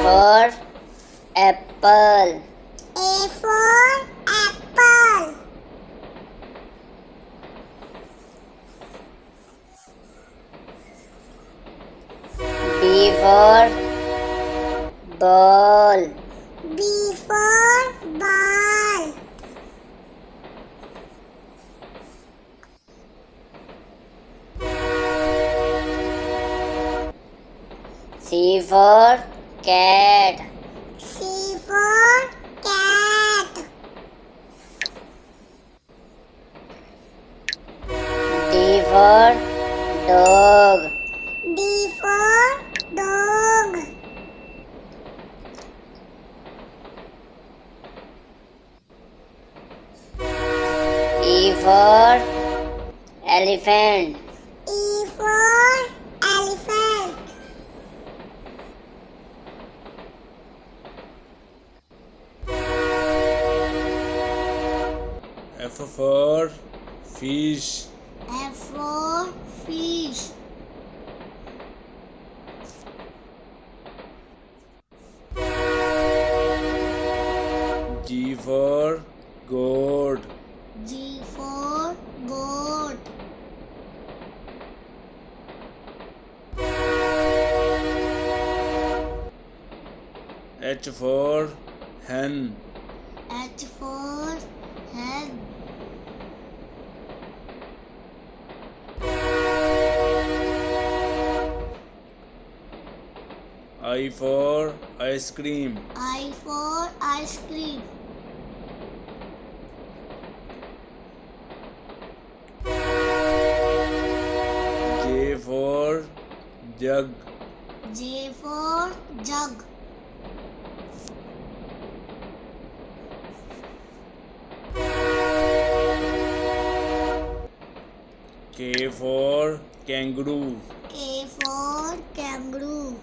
for apple. A for apple. B for ball. B for ball. C for cat. C for cat. D for dog. D for dog. E for elephant. E for elephant. F for fish. F for fish. G for goat. G for goat. H for hen. H for hen. I for ice cream. I for ice cream. J for jug. J for jug. K for kangaroo. K for kangaroo.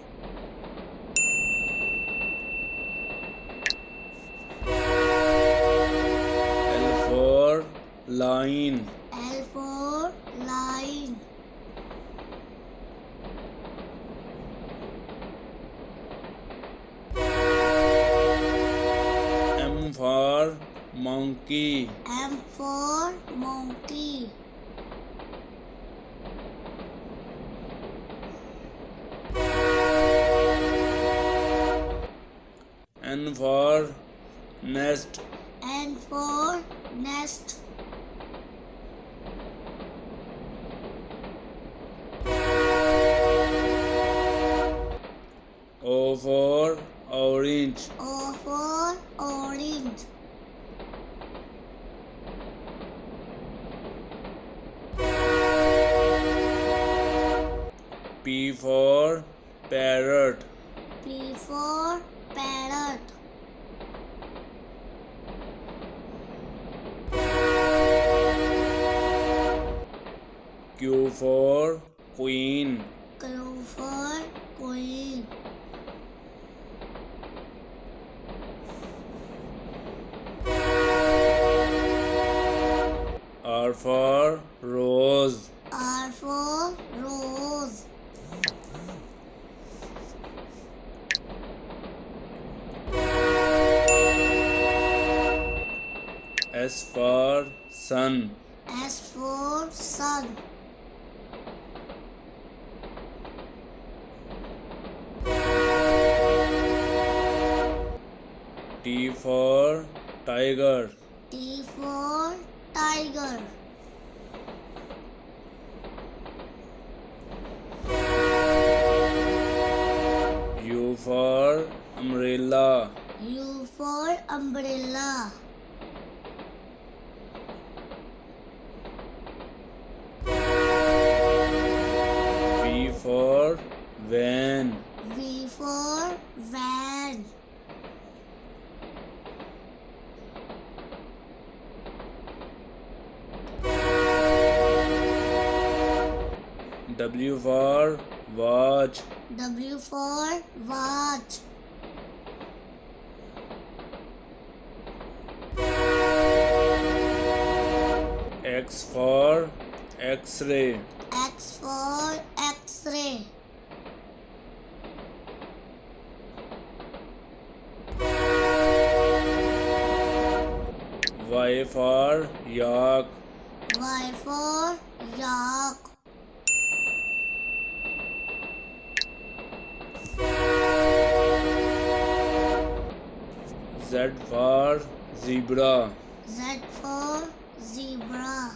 L for lion. L for lion. M for monkey. M for monkey. N for nest. N for nest. O for orange. O for orange. P for parrot. P for parrot. Q for queen. Q for queen. R for rose. R for rose. S for sun. S for sun. T for tiger. T for tiger. U for umbrella. U for umbrella. V for van. V for van. W for watch. W for watch. X for X-ray. X for X-ray. Y for yak. Y for yak. Z for zebra. Z for zebra.